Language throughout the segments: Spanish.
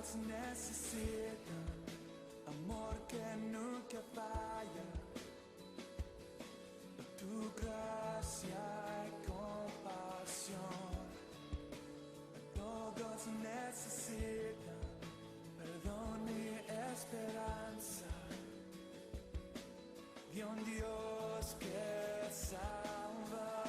todos necesitan amor que nunca falla, tu gracia y compasión. Todos necesitan perdón y esperanza de un Dios que salva.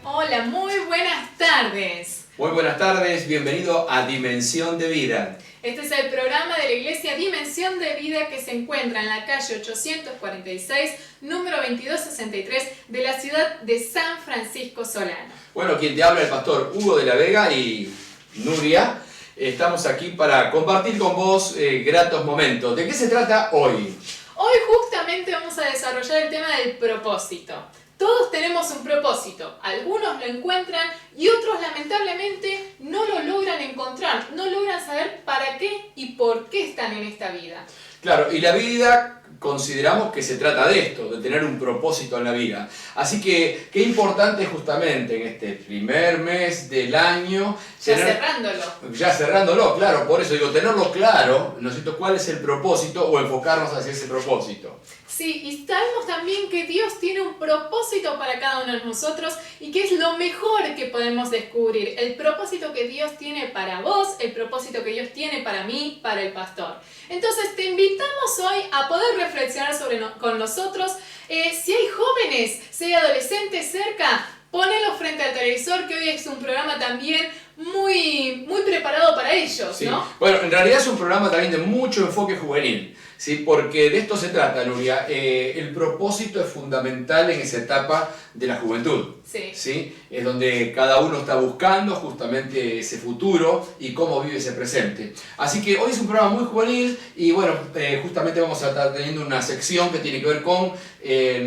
Hola, muy buenas tardes. Muy buenas tardes, bienvenido a Dimensión de Vida. Este es el programa de la Iglesia Dimensión de Vida que se encuentra en la calle 846, número 2263 de la ciudad de San Francisco Solano. Bueno, quien te habla el pastor Hugo de la Vega y Nuria. Estamos aquí para compartir con vos gratos momentos. ¿De qué se trata hoy? Hoy justamente vamos a desarrollar el tema del propósito. Todos tenemos un propósito, algunos lo encuentran y otros lamentablemente no lo logran encontrar, no logran saber para qué y por qué están en esta vida. Claro, y la vida consideramos que se trata de esto, de tener un propósito en la vida. Así que, qué importante justamente en este primer mes del año... Ya cerrándolo, claro, por eso digo, tenerlo claro, ¿no es cierto?, cuál es el propósito o enfocarnos hacia ese propósito. Sí, y sabemos también que Dios tiene un propósito para cada uno de nosotros y que es lo mejor que podemos descubrir. El propósito que Dios tiene para vos, el propósito que Dios tiene para mí, para el pastor. Entonces te invitamos hoy a poder reflexionar con nosotros. Si hay jóvenes, si hay adolescentes cerca, ponelo frente al televisor, que hoy es un programa también muy preparado para ellos, sí. ¿no? Bueno, en realidad es un programa también de mucho enfoque juvenil, ¿sí? Porque de esto se trata, Nuria. El propósito es fundamental en esa etapa de la juventud. Sí. ¿Sí? Es donde cada uno está buscando justamente ese futuro y cómo vive ese presente. Así que hoy es un programa muy juvenil y bueno, justamente vamos a estar teniendo una sección que tiene que ver con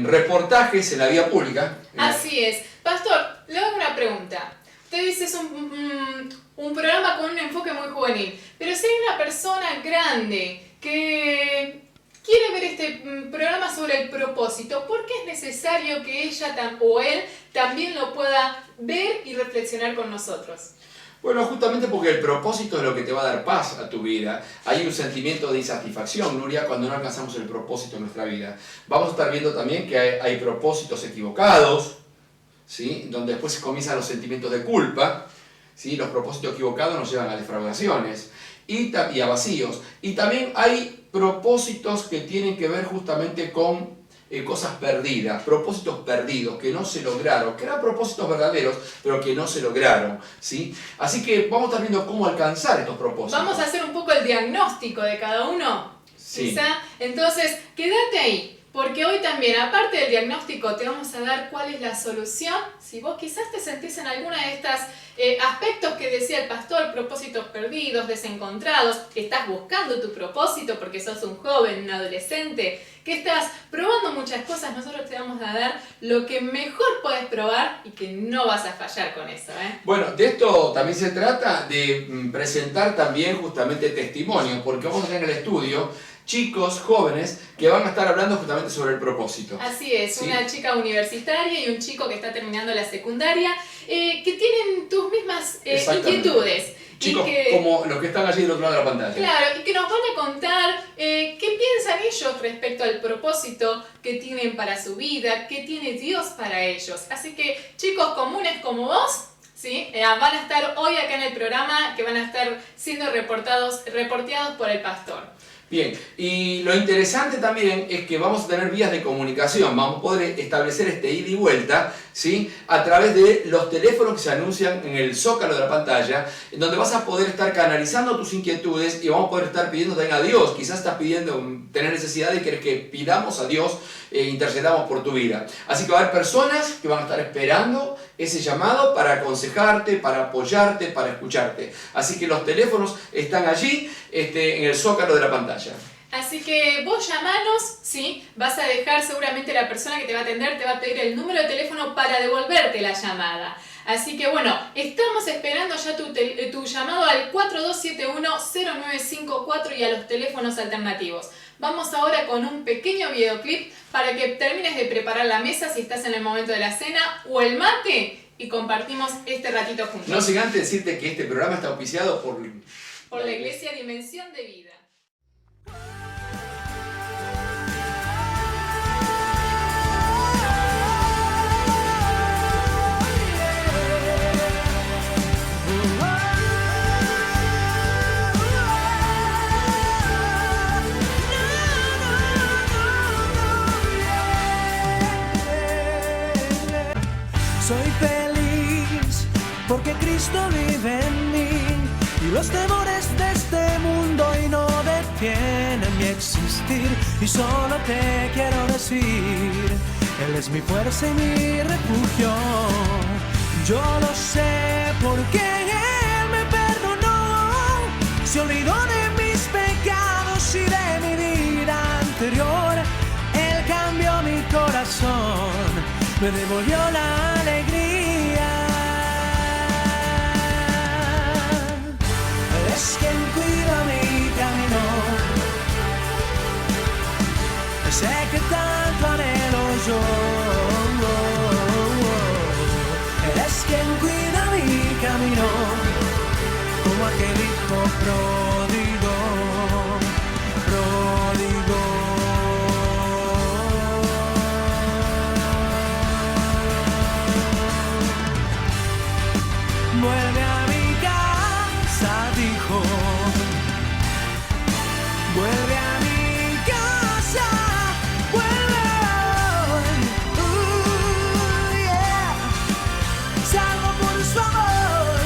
reportajes en la vía pública. Así es. Pastor, le hago una pregunta. Usted dice es un programa con un enfoque muy juvenil, pero si hay una persona grande que quiere ver este programa sobre el propósito, ¿por qué es necesario que ella o él también lo pueda ver y reflexionar con nosotros? Bueno, justamente porque el propósito es lo que te va a dar paz a tu vida. Hay un sentimiento de insatisfacción, Nuria, cuando no alcanzamos el propósito en nuestra vida. Vamos a estar viendo también que hay propósitos equivocados, ¿sí? Donde después comienzan los sentimientos de culpa, ¿sí? Los propósitos equivocados nos llevan a defraudaciones y a vacíos. Y también hay propósitos que tienen que ver justamente con cosas perdidas, propósitos perdidos que no se lograron, que eran propósitos verdaderos, pero que no se lograron, ¿sí? Así que vamos a estar viendo cómo alcanzar estos propósitos. Vamos a hacer un poco el diagnóstico de cada uno, sí. quizá. Entonces, quédate ahí, Porque hoy también, aparte del diagnóstico, te vamos a dar cuál es la solución. Si vos quizás te sentís en alguna de estas aspectos que decía el pastor, propósitos perdidos, desencontrados, que estás buscando tu propósito porque sos un joven, un adolescente, que estás probando muchas cosas, nosotros te vamos a dar lo que mejor podés probar y que no vas a fallar con eso, ¿eh? Bueno, de esto también se trata de presentar también justamente testimonios, porque vamos a tener en el estudio chicos, jóvenes, que van a estar hablando justamente sobre el propósito. Así es, ¿Sí? una chica universitaria y un chico que está terminando la secundaria, que tienen tus mismas inquietudes. Chicos que, como los que están allí del otro lado de la pantalla. Claro, y que nos van a contar qué piensan ellos respecto al propósito que tienen para su vida, qué tiene Dios para ellos. Así que chicos comunes como vos, ¿sí? Van a estar hoy acá en el programa, que van a estar siendo reporteados por el pastor. Bien, y lo interesante también es que vamos a tener vías de comunicación, vamos a poder establecer este ida y vuelta, ¿sí? A través de los teléfonos que se anuncian en el zócalo de la pantalla, en donde vas a poder estar canalizando tus inquietudes y vamos a poder estar pidiendo también a Dios. Quizás estás pidiendo, tener necesidad y querés que pidamos a Dios e intercedamos por tu vida. Así que va a haber personas que van a estar esperando ese llamado para aconsejarte, para apoyarte, para escucharte. Así que los teléfonos están allí en el zócalo de la pantalla. Así que vos llamanos, ¿sí? Vas a dejar, seguramente la persona que te va a atender te va a pedir el número de teléfono para devolverte la llamada. Así que bueno, estamos esperando ya tu llamado al 4271-0954 y a los teléfonos alternativos. Vamos ahora con un pequeño videoclip para que termines de preparar la mesa si estás en el momento de la cena o el mate y compartimos este ratito juntos. No sin antes decirte que este programa está auspiciado por la Iglesia Dimensión de Vida. Soy feliz porque Cristo vive en mí y los temores de este mundo y no detienen mi existir. Y solo te quiero decir, Él es mi fuerza y mi refugio. Yo lo sé porque Él me perdonó, se olvidó de mis pecados y de mi vida anterior. Él cambió mi corazón, me devolvió la alegría. Es quien cuida mi camino, sé que tanto anhelo yo. Es quien cuida mi camino, como aquel hijo pródigo, pródigo. Vuelve a mi casa, dijo. Vuelve a mi casa, vuelve hoy. Yeah. Salvo por su amor.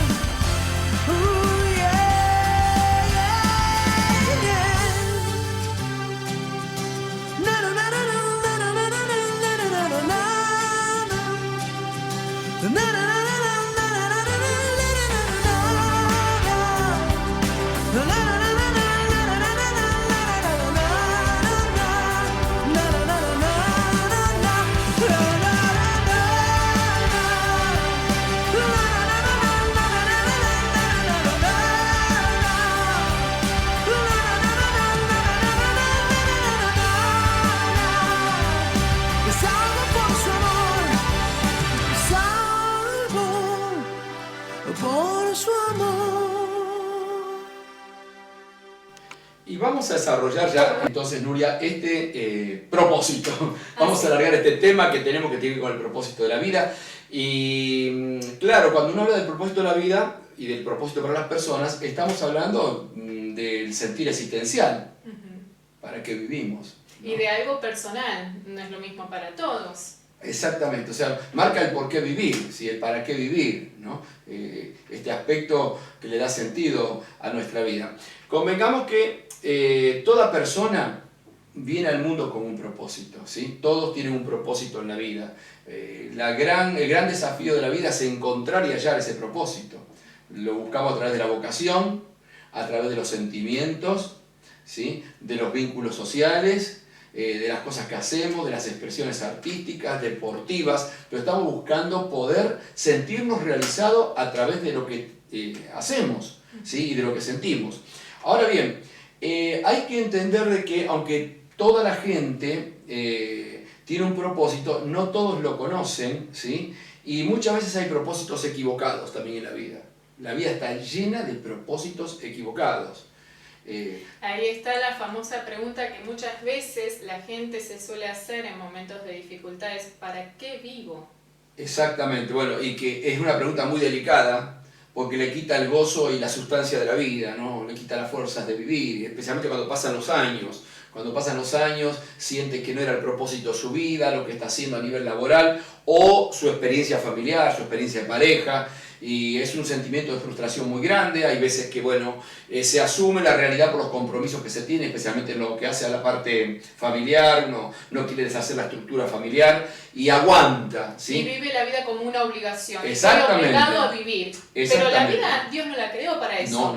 Yeah, yeah, yeah. Na, na, na, na, na, na, na, na, na, na, na, na, na, na. Y vamos a desarrollar ya, entonces, Nuria, este propósito. Vamos a alargar este tema que tenemos que tiene con el propósito de la vida. Y claro, cuando uno habla del propósito de la vida y del propósito para las personas, estamos hablando del sentir existencial. ¿Para qué vivimos? ¿No? Y de algo personal, no es lo mismo para todos. Exactamente, o sea, marca el por qué vivir, ¿sí? El para qué vivir, ¿no? Este aspecto que le da sentido a nuestra vida. Convengamos que toda persona viene al mundo con un propósito, ¿sí? Todos tienen un propósito en la vida. El gran desafío de la vida es encontrar y hallar ese propósito. Lo buscamos a través de la vocación, a través de los sentimientos, ¿sí? De los vínculos sociales, de las cosas que hacemos, de las expresiones artísticas, deportivas, pero estamos buscando poder sentirnos realizados a través de lo que hacemos, ¿sí? Y de lo que sentimos. Ahora bien, hay que entender de que aunque toda la gente tiene un propósito, no todos lo conocen, ¿sí? Y muchas veces hay propósitos equivocados también en la vida. La vida está llena de propósitos equivocados. Ahí está la famosa pregunta que muchas veces la gente se suele hacer en momentos de dificultades: ¿para qué vivo? Exactamente, bueno, y que es una pregunta muy delicada, porque le quita el gozo y la sustancia de la vida, ¿no? Le quita las fuerzas de vivir, especialmente cuando pasan los años. Cuando pasan los años, siente que no era el propósito de su vida, lo que está haciendo a nivel laboral, o su experiencia familiar, su experiencia de pareja, y es un sentimiento de frustración muy grande. Hay veces que, bueno, se asume la realidad por los compromisos que se tiene, especialmente en lo que hace a la parte familiar. Uno no quiere deshacer la estructura familiar y aguanta, ¿sí? Y vive la vida como una obligación. Exactamente. Está obligado a vivir. Pero la vida, Dios no la creó para eso.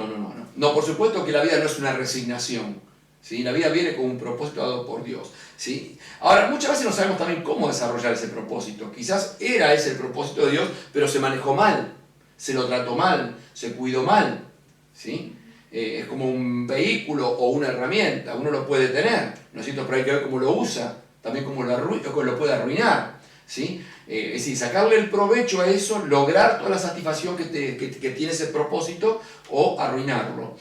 No, por supuesto que la vida no es una resignación, ¿sí? La vida viene con un propósito dado por Dios, ¿sí? Ahora, muchas veces no sabemos también cómo desarrollar ese propósito. Quizás era ese el propósito de Dios, pero se manejó mal, se lo trató mal, se cuidó mal, ¿sí? Es como un vehículo o una herramienta, uno lo puede tener, ¿no es cierto? Pero hay que ver cómo lo usa, también cómo lo puede arruinar, ¿sí? Es decir, sacarle el provecho a eso, lograr toda la satisfacción que tiene ese propósito, o arruinarlo.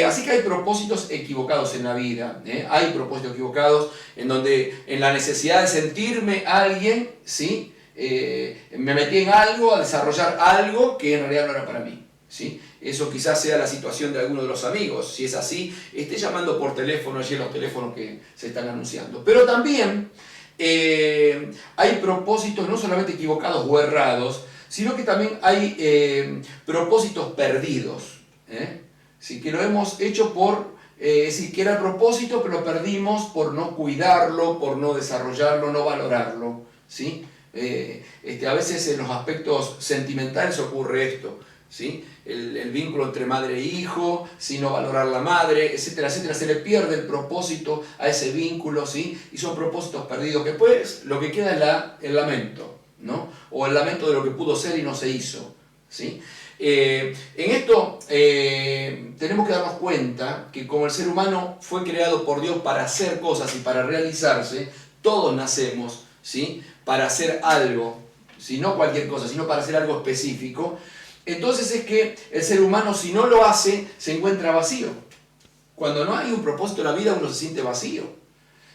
Así que hay propósitos equivocados en la vida, hay propósitos equivocados en donde en la necesidad de sentirme alguien, ¿sí? Me metí en algo, a desarrollar algo que en realidad no era para mí, ¿sí? Eso quizás sea la situación de alguno de los amigos. Si es así, esté llamando por teléfono, allí en los teléfonos que se están anunciando. Pero también hay propósitos no solamente equivocados o errados, sino que también hay propósitos perdidos, sí, que lo hemos hecho por, sí, que era el propósito, pero lo perdimos por no cuidarlo, por no desarrollarlo, no valorarlo, ¿sí? A veces en los aspectos sentimentales ocurre esto, ¿sí? El vínculo entre madre e hijo, ¿sí? No valorar la madre, etcétera, etcétera. Se le pierde el propósito a ese vínculo, ¿sí? Y son propósitos perdidos, que pues lo que queda es el lamento, ¿no? O el lamento de lo que pudo ser y no se hizo, ¿sí? En esto tenemos que darnos cuenta que como el ser humano fue creado por Dios para hacer cosas y para realizarse, todos nacemos, ¿sí? Para hacer algo, ¿sí? No cualquier cosa, sino para hacer algo específico. Entonces es que el ser humano, si no lo hace, se encuentra vacío. Cuando no hay un propósito en la vida, uno se siente vacío.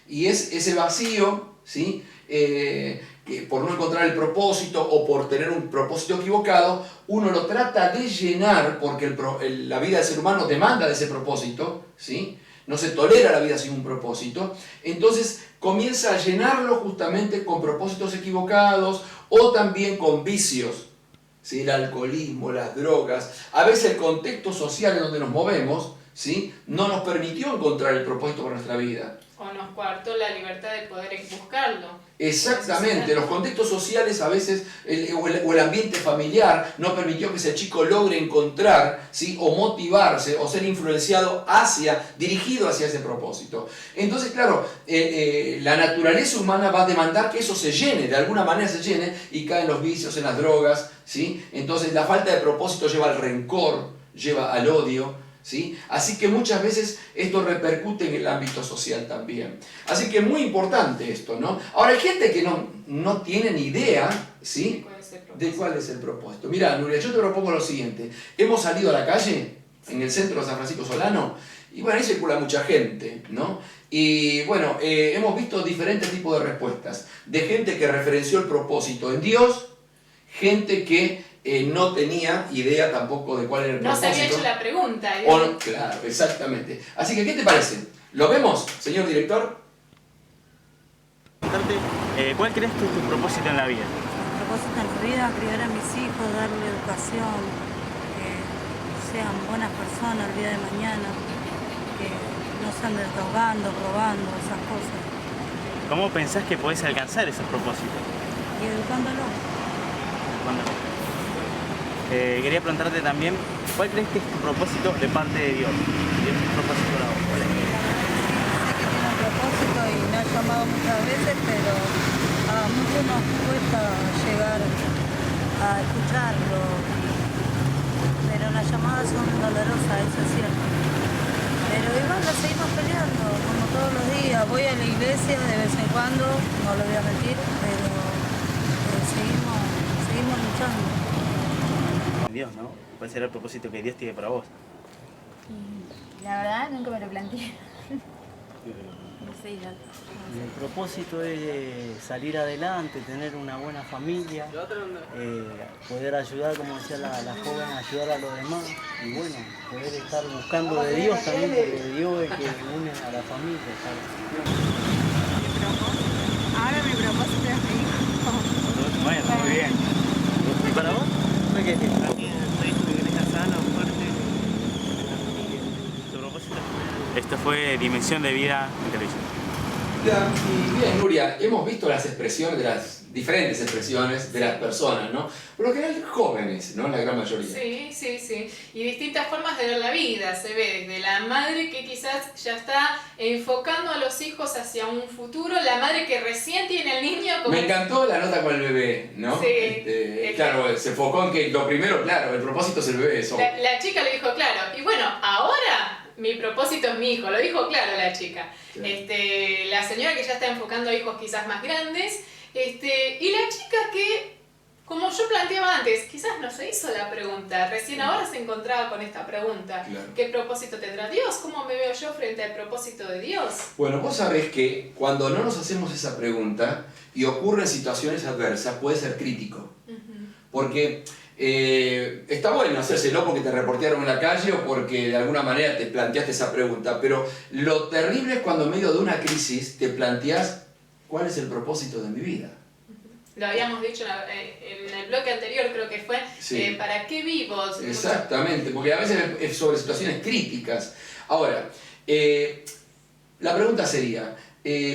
Y es ese vacío, ¿sí? Que por no encontrar el propósito o por tener un propósito equivocado, uno lo trata de llenar porque la vida del ser humano demanda de ese propósito, ¿sí? No se tolera la vida sin un propósito. Entonces comienza a llenarlo justamente con propósitos equivocados o también con vicios, ¿sí? El alcoholismo, las drogas. A veces el contexto social en donde nos movemos, ¿sí? No nos permitió encontrar el propósito para nuestra vida. O nos coartó la libertad de poder buscarlo. Exactamente, los contextos sociales a veces, o el ambiente familiar, no permitió que ese chico logre encontrar, ¿sí? O motivarse, o ser influenciado dirigido hacia ese propósito. Entonces, claro, la naturaleza humana va a demandar que eso se llene, de alguna manera se llene, y caen los vicios, en las drogas, ¿sí? Entonces la falta de propósito lleva al rencor, lleva al odio, ¿sí? Así que muchas veces esto repercute en el ámbito social también. Así que es muy importante esto, ¿no? Ahora hay gente que no tiene ni idea, ¿sí? De cuál es el propósito. Mira, Nuria, yo te propongo lo siguiente. Hemos salido a la calle, en el centro de San Francisco Solano, y bueno, ahí circula mucha gente, ¿no? Y bueno, hemos visto diferentes tipos de respuestas. De gente que referenció el propósito en Dios, gente que no tenía idea tampoco de cuál era el propósito. No se había hecho la pregunta. No, claro, exactamente. Así que, ¿qué te parece? ¿Lo vemos, señor director? ¿Cuál crees que es tu propósito en la vida? Mi propósito en la vida, criar a mis hijos, darle educación, que sean buenas personas el día de mañana, que no se anden drogando, robando, esas cosas. ¿Cómo pensás que podés alcanzar esos propósitos? Y educándolo. Quería preguntarte también, ¿cuál crees que es tu propósito de parte de Dios? ¿Dios es tu propósito para vos? ¿Cuál es? Sé que tiene un propósito y me ha llamado muchas veces, pero a muchos nos cuesta llegar a escucharlo. Pero las llamadas son dolorosas, eso es cierto. Pero igual la seguimos peleando, como todos los días. Voy a la iglesia de vez en cuando, no lo voy a mentir, pero seguimos luchando. Dios, ¿no? ¿Cuál será el propósito que Dios tiene para vos? La verdad nunca me lo planteé. No sé, ya. El propósito es salir adelante, tener una buena familia, poder ayudar, como decía la joven, ayudar a los demás y bueno, poder estar buscando de Dios también, porque Dios es que une a la familia, ¿sabes? Ahora mi propósito es mi hijo. Bueno, muy bien. ¿Y para vos? ¿Qué es? También soy una iglesia sana, fuerte, la familia. ¿Tu propósito? Esto fue Dimensión de Vida en Televisión. Y bien, Nuria, hemos visto las expresiones, de las diferentes expresiones de las personas, ¿no? Por lo general jóvenes, ¿no? La gran mayoría. Sí, sí, sí. Y distintas formas de ver la vida. Se ve desde la madre que quizás ya está enfocando a los hijos hacia un futuro, la madre que recién tiene el niño como... Me encantó la nota con el bebé, ¿no? Sí. Claro, se enfocó en que lo primero, claro, el propósito es el bebé. Eso. La chica le dijo claro. Y bueno, ahora mi propósito es mi hijo. Lo dijo claro la chica. Claro. La señora que ya está enfocando a hijos quizás más grandes. Y la chica que, como yo planteaba antes, quizás no se hizo la pregunta, recién ahora se encontraba con esta pregunta. Claro. ¿Qué propósito tendrá Dios? ¿Cómo me veo yo frente al propósito de Dios? Bueno, vos sabés que cuando no nos hacemos esa pregunta y ocurren situaciones adversas, puede ser crítico. Porque está bueno hacérselo porque te reportearon en la calle o porque de alguna manera te planteaste esa pregunta, pero lo terrible es cuando en medio de una crisis te planteás cuál es el propósito de mi vida. Lo habíamos dicho en el bloque anterior, creo que fue, Sí. ¿para qué vivo? Exactamente, porque a veces es sobre situaciones críticas. Ahora, la pregunta sería,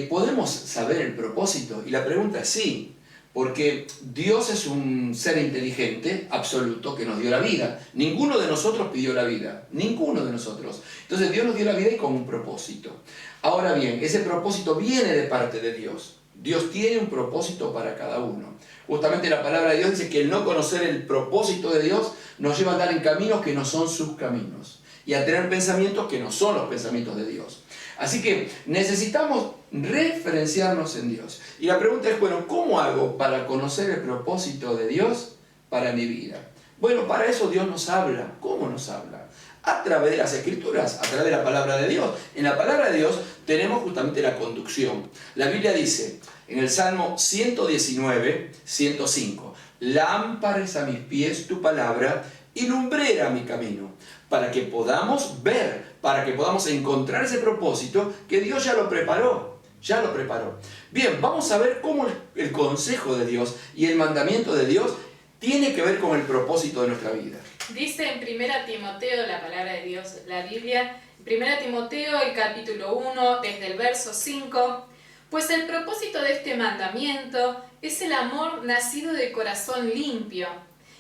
¿podemos saber el propósito? Y la pregunta es sí, porque Dios es un ser inteligente, absoluto, que nos dio la vida. Ninguno de nosotros pidió la vida, ninguno de nosotros. Entonces Dios nos dio la vida y con un propósito. Ahora bien, ese propósito viene de parte de Dios. Dios tiene un propósito para cada uno. Justamente la palabra de Dios dice que el no conocer el propósito de Dios nos lleva a andar en caminos que no son sus caminos y a tener pensamientos que no son los pensamientos de Dios. Así que necesitamos referenciarnos en Dios. Y la pregunta es, bueno, ¿cómo hago para conocer el propósito de Dios para mi vida? Bueno, para eso Dios nos habla. ¿Cómo nos habla? A través de las Escrituras, a través de la palabra de Dios. En la palabra de Dios tenemos justamente la conducción. La Biblia dice en el Salmo 119, 105, lámpara es a mis pies tu palabra y lumbrera mi camino, para que podamos ver, para que podamos encontrar ese propósito que Dios ya lo preparó. Ya lo preparó. Bien, vamos a ver cómo el consejo de Dios y el mandamiento de Dios tiene que ver con el propósito de nuestra vida. Dice en 1 Timoteo, la palabra de Dios, la Biblia, 1 Timoteo, el capítulo 1, desde el verso 5, pues el propósito de este mandamiento es el amor nacido de corazón limpio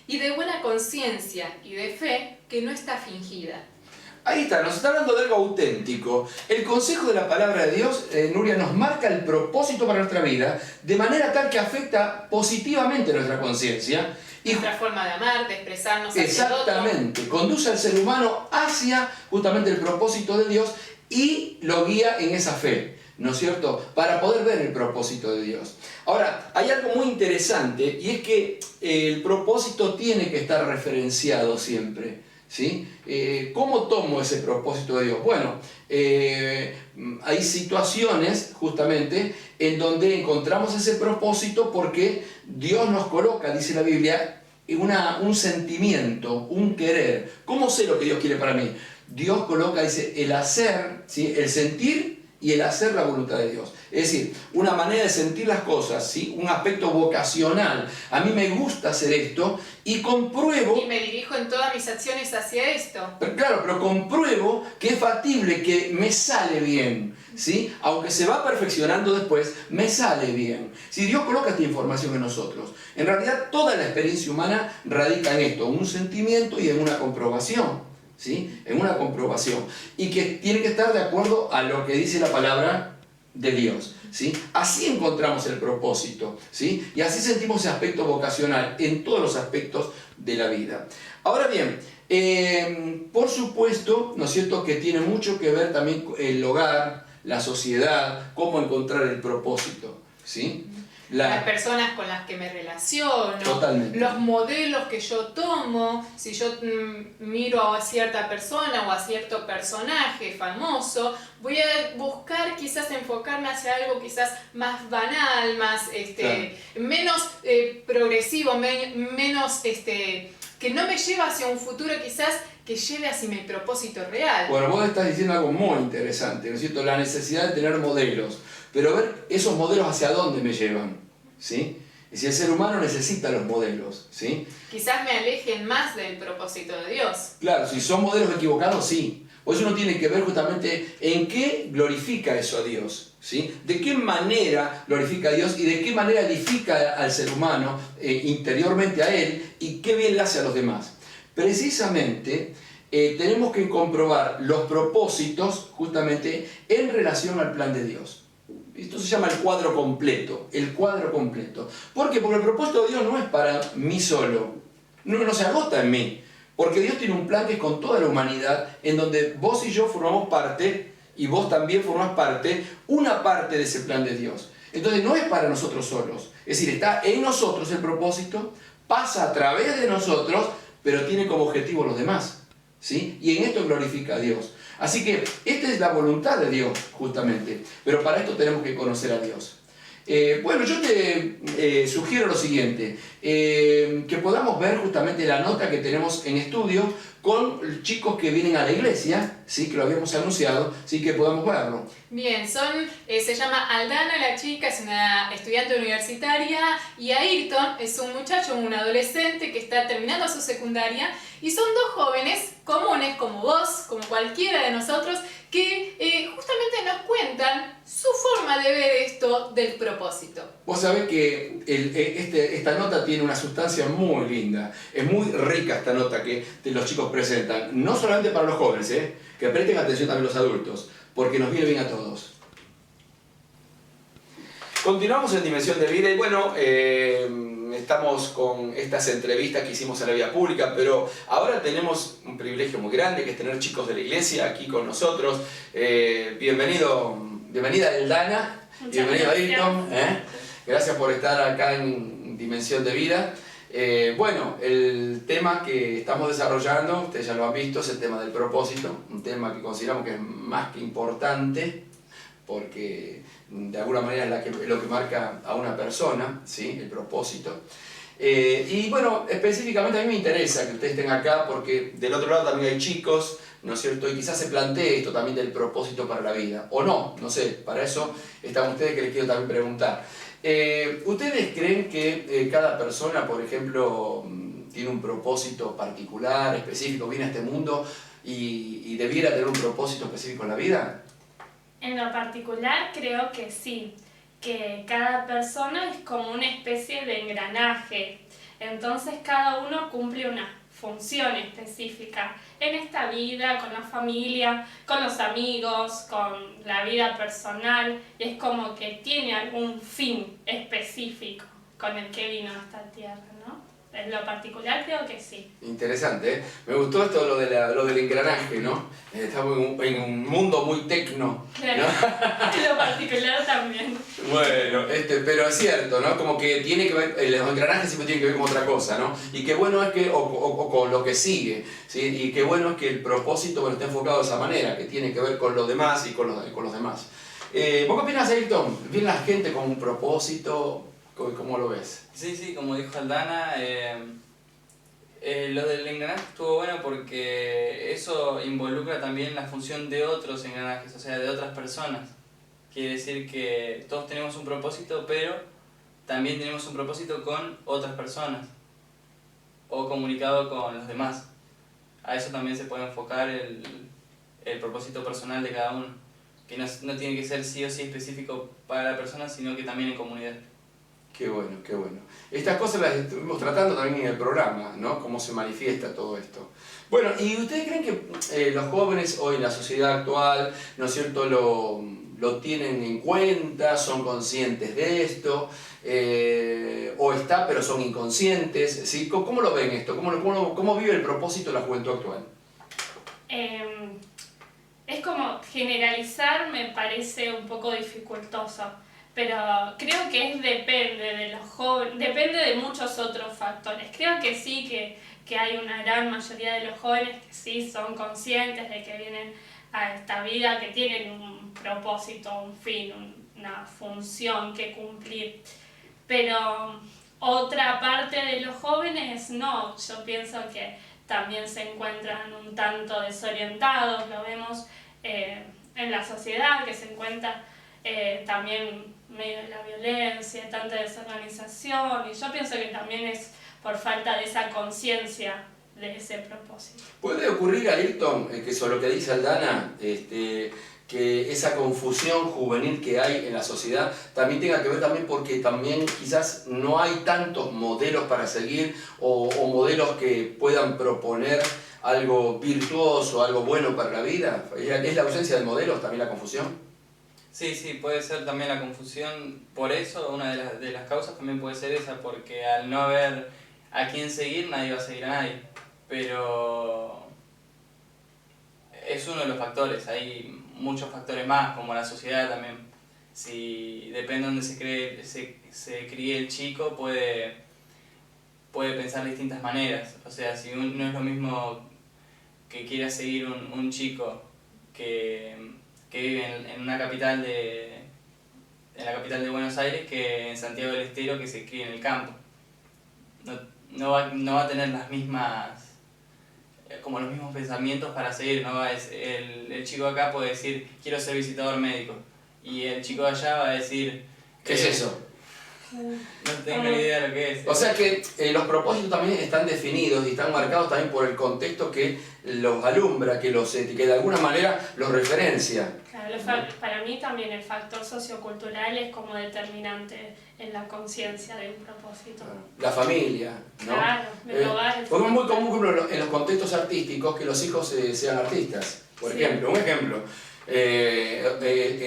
y de buena conciencia y de fe que no está fingida. Ahí está, nos está hablando de algo auténtico. El consejo de la palabra de Dios, Nuria, nos marca el propósito para nuestra vida de manera tal que afecta positivamente nuestra conciencia. Nuestra forma de amar, de expresarnos hacia el otro. Exactamente, conduce al ser humano hacia justamente el propósito de Dios y lo guía en esa fe, ¿no es cierto? Para poder ver el propósito de Dios. Ahora, hay algo muy interesante y es que el propósito tiene que estar referenciado siempre, ¿sí? ¿Cómo tomo ese propósito de Dios? Bueno, hay situaciones justamente en donde encontramos ese propósito porque Dios nos coloca, dice la Biblia, un sentimiento, un querer. ¿Cómo sé lo que Dios quiere para mí? Dios coloca, dice, el hacer, ¿sí? El sentir y el hacer la voluntad de Dios. Es decir, una manera de sentir las cosas, ¿sí? Un aspecto vocacional. A mí me gusta hacer esto y compruebo... Y me dirijo en todas mis acciones hacia esto. Pero compruebo que es factible, que me sale bien, ¿sí? Aunque se va perfeccionando después, me sale bien. Si Dios coloca esta información en nosotros, en realidad toda la experiencia humana radica en esto, en un sentimiento y en una comprobación. ¿Sí? En una comprobación, y que tiene que estar de acuerdo a lo que dice la palabra de Dios, ¿sí? Así encontramos el propósito, ¿sí? Y así sentimos ese aspecto vocacional en todos los aspectos de la vida. Ahora bien, por supuesto, ¿no es cierto?, que tiene mucho que ver también el hogar, la sociedad, cómo encontrar el propósito, ¿sí? Las personas con las que me relaciono, Totalmente. Los modelos que yo tomo, si yo miro a cierta persona o a cierto personaje famoso, voy a buscar quizás enfocarme hacia algo quizás más banal, más Claro. menos progresivo, menos que no me lleva hacia un futuro quizás que lleve hacia mi propósito real. Bueno, vos estás diciendo algo muy interesante, ¿no es cierto? La necesidad de tener modelos, pero ver esos modelos hacia dónde me llevan, ¿sí? Y si el ser humano necesita los modelos, ¿sí? Quizás me alejen más del propósito de Dios. Claro, si son modelos equivocados, sí. Por eso uno tiene que ver justamente en qué glorifica eso a Dios, ¿sí? De qué manera glorifica a Dios y de qué manera edifica al ser humano interiormente a él y qué bien le hace a los demás. Precisamente tenemos que comprobar los propósitos justamente en relación al plan de Dios. Esto se llama el cuadro completo, el cuadro completo. ¿Por qué? Porque el propósito de Dios no es para mí solo, no se agota en mí, porque Dios tiene un plan que es con toda la humanidad, en donde vos y yo formamos parte, y vos también formás parte, una parte de ese plan de Dios. Entonces no es para nosotros solos, es decir, está en nosotros el propósito, pasa a través de nosotros, pero tiene como objetivo los demás, ¿sí? Y en esto glorifica a Dios. Así que esta es la voluntad de Dios, justamente. Pero para esto tenemos que conocer a Dios. Bueno, yo te sugiero lo siguiente, que podamos ver justamente la nota que tenemos en estudio con chicos que vienen a la iglesia, ¿sí? Que lo habíamos anunciado, sí, que podamos verlo. Bien, se llama Aldana la chica, es una estudiante universitaria, y Ayrton es un muchacho, un adolescente que está terminando su secundaria, y son dos jóvenes comunes como vos, como cualquiera de nosotros, que justamente nos cuentan su forma de ver esto del propósito. Vos sabés que esta nota tiene una sustancia muy linda, es muy rica esta nota que los chicos presentan, no solamente para los jóvenes, que presten atención también los adultos, porque nos viene bien a todos. Continuamos en Dimensión de Vida y bueno, estamos con estas entrevistas que hicimos en la vía pública, pero ahora tenemos un privilegio muy grande que es tener chicos de la iglesia aquí con nosotros. Bienvenida Aldana, bienvenido Ayrton, gracias por estar acá en Dimensión de Vida. Bueno, el tema que estamos desarrollando, ustedes ya lo han visto, es el tema del propósito, un tema que consideramos que es más que importante, porque de alguna manera es lo que marca a una persona, ¿sí? El propósito. Y bueno, específicamente a mí me interesa que ustedes estén acá porque del otro lado también hay chicos, ¿no es cierto? Y quizás se plantee esto también del propósito para la vida, o no sé, para eso están ustedes que les quiero también preguntar. ¿Ustedes creen que cada persona, por ejemplo, tiene un propósito particular, específico, viene a este mundo y debiera tener un propósito específico en la vida? En lo particular creo que sí, que cada persona es como una especie de engranaje, entonces cada uno cumple una función específica en esta vida, con la familia, con los amigos, con la vida personal, y es como que tiene algún fin específico con el que vino a esta tierra, ¿no? En lo particular creo que sí. Interesante, ¿eh? Me gustó esto lo del engranaje, ¿no? Estamos en un mundo muy tecno, Claro, ¿no? en lo particular también. Bueno, pero es cierto, ¿no? Como que tiene que ver, los engranajes siempre tienen que ver con otra cosa, ¿no? Y qué bueno es que, o con lo que sigue, ¿sí? Y qué bueno es que el propósito bueno, esté enfocado de esa manera, que tiene que ver con los demás y con los demás. ¿Vos qué opinas, Ayrton? ¿Viene la gente con un propósito? ¿Cómo lo ves? Sí, como dijo Aldana, lo del engranaje estuvo bueno porque eso involucra también la función de otros engranajes, o sea, de otras personas. quiere decir que todos tenemos un propósito, pero también tenemos un propósito con otras personas o comunicado con los demás. A eso también se puede enfocar el propósito personal de cada uno, que no tiene que ser sí o sí específico para la persona, sino que también en comunidad. Qué bueno, qué bueno. Estas cosas las estuvimos tratando también en el programa, ¿no? Cómo se manifiesta todo esto. Bueno, ¿y ustedes creen que los jóvenes hoy en la sociedad actual, ¿no es cierto?, lo tienen en cuenta, son conscientes de esto, o está pero son inconscientes? ¿Sí? ¿Cómo lo ven esto? ¿Cómo vive el propósito de la juventud actual? Es como generalizar, me parece un poco dificultoso, pero creo que depende de los jóvenes, depende de muchos otros factores. Creo que sí, que hay una gran mayoría de los jóvenes que sí son conscientes de que vienen a esta vida, que tienen un propósito, un fin, una función que cumplir. Pero otra parte de los jóvenes no, yo pienso que también se encuentran un tanto desorientados, lo vemos en la sociedad, que se encuentra también medio de la violencia, tanta desorganización, y yo pienso que también es por falta de esa conciencia de ese propósito. ¿Puede ocurrir, Ayrton, que sobre lo que dice Aldana, que esa confusión juvenil que hay en la sociedad también tenga que ver también porque también quizás no hay tantos modelos para seguir o modelos que puedan proponer algo virtuoso, algo bueno para la vida? ¿Es la ausencia de modelos también la confusión? Sí, puede ser también la confusión. Por eso, una de las causas también puede ser esa, porque al no haber a quién seguir, nadie va a seguir a nadie. Pero es uno de los factores, hay muchos factores más, como la sociedad también. Si depende de donde se críe el chico, puede pensar de distintas maneras. O sea, si no es lo mismo que quiera seguir un chico que vive en la capital de Buenos Aires que en Santiago del Estero, que se cría en el campo. No va a tener las mismas, como los mismos pensamientos para seguir, ¿no? El chico acá puede decir, quiero ser visitador médico, y el chico de allá va a decir, ¿qué es eso? No tengo ni idea de lo que es. O sea que los propósitos también están definidos y están marcados también por el contexto que los alumbra, que de alguna manera los referencia. Claro, para mí también el factor sociocultural es como determinante en la conciencia de un propósito. La familia, ¿no? Claro, el hogar. Porque es muy común en los contextos artísticos que los hijos sean artistas. Por ejemplo, un ejemplo.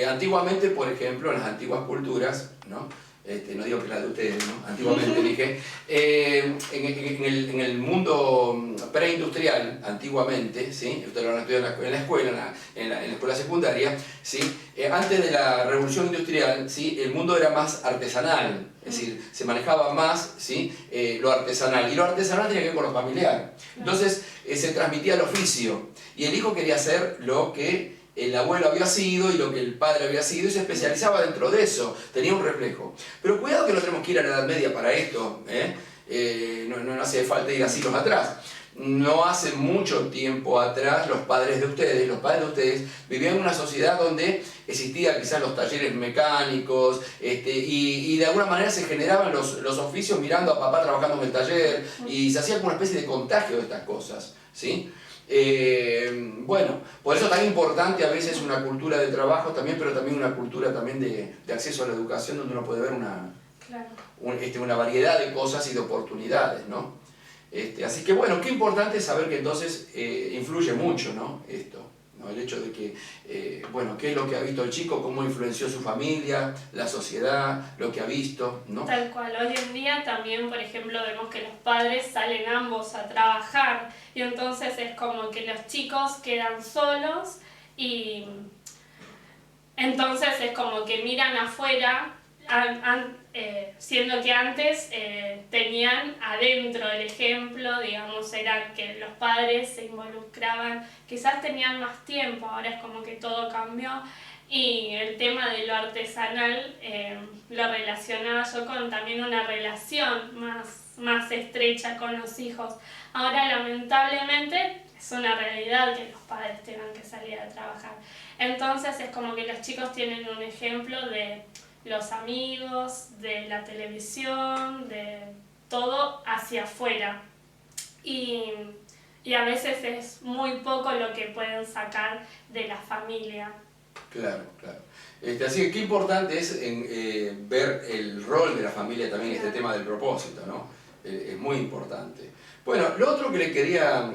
Antiguamente, por ejemplo, en las antiguas culturas, ¿no? No digo que la de ustedes, ¿no? Antiguamente dije, en el mundo preindustrial, antiguamente, ¿sí? Ustedes lo han estudiado en la escuela, en la escuela secundaria, ¿sí? Antes de la revolución industrial, ¿sí? El mundo era más artesanal, es decir, se manejaba más, ¿sí? Lo artesanal, y lo artesanal tenía que ver con lo familiar. Entonces se transmitía el oficio, y el hijo quería hacer lo que el abuelo había sido y lo que el padre había sido, y se especializaba dentro de eso, tenía un reflejo. Pero cuidado que no tenemos que ir a la Edad Media para esto, no hace falta ir a siglos atrás. No hace mucho tiempo atrás los padres de ustedes vivían en una sociedad donde existían quizás los talleres mecánicos, y de alguna manera se generaban los oficios mirando a papá trabajando en el taller, y se hacía como una especie de contagio de estas cosas, ¿sí? Bueno, por eso es tan importante a veces una cultura de trabajo también, pero también una cultura también de acceso a la educación, donde uno puede ver una variedad de cosas y de oportunidades, ¿no? Así que bueno, qué importante saber que entonces influye mucho, ¿no? Esto, ¿no? El hecho de que, bueno, qué es lo que ha visto el chico, cómo influenció su familia, la sociedad, lo que ha visto, ¿no? Tal cual, hoy en día también, por ejemplo, vemos que los padres salen ambos a trabajar, y entonces es como que los chicos quedan solos, y entonces es como que miran afuera, siendo que antes tenían adentro el ejemplo, digamos, era que los padres se involucraban, quizás tenían más tiempo, ahora es como que todo cambió, y el tema de lo artesanal lo relacionaba yo con también una relación más estrecha con los hijos. Ahora lamentablemente es una realidad que los padres tengan que salir a trabajar. Entonces es como que los chicos tienen un ejemplo de los amigos, de la televisión, de todo hacia afuera. Y a veces es muy poco lo que pueden sacar de la familia. Claro, claro. Así que qué importante es ver el rol de la familia también en este tema del propósito, ¿no? Es muy importante. Bueno, lo otro que le quería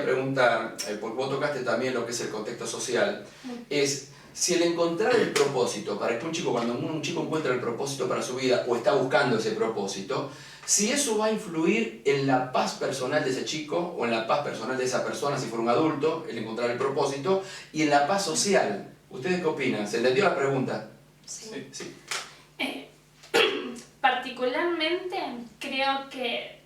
preguntar, porque vos tocaste también lo que es el contexto social, es si el encontrar el propósito, para que cuando un chico encuentra el propósito para su vida o está buscando ese propósito, si eso va a influir en la paz personal de ese chico o en la paz personal de esa persona, si fuera un adulto, el encontrar el propósito, y en la paz social. ¿Ustedes qué opinan? ¿Se entendió la pregunta? Sí. Sí. Particularmente creo que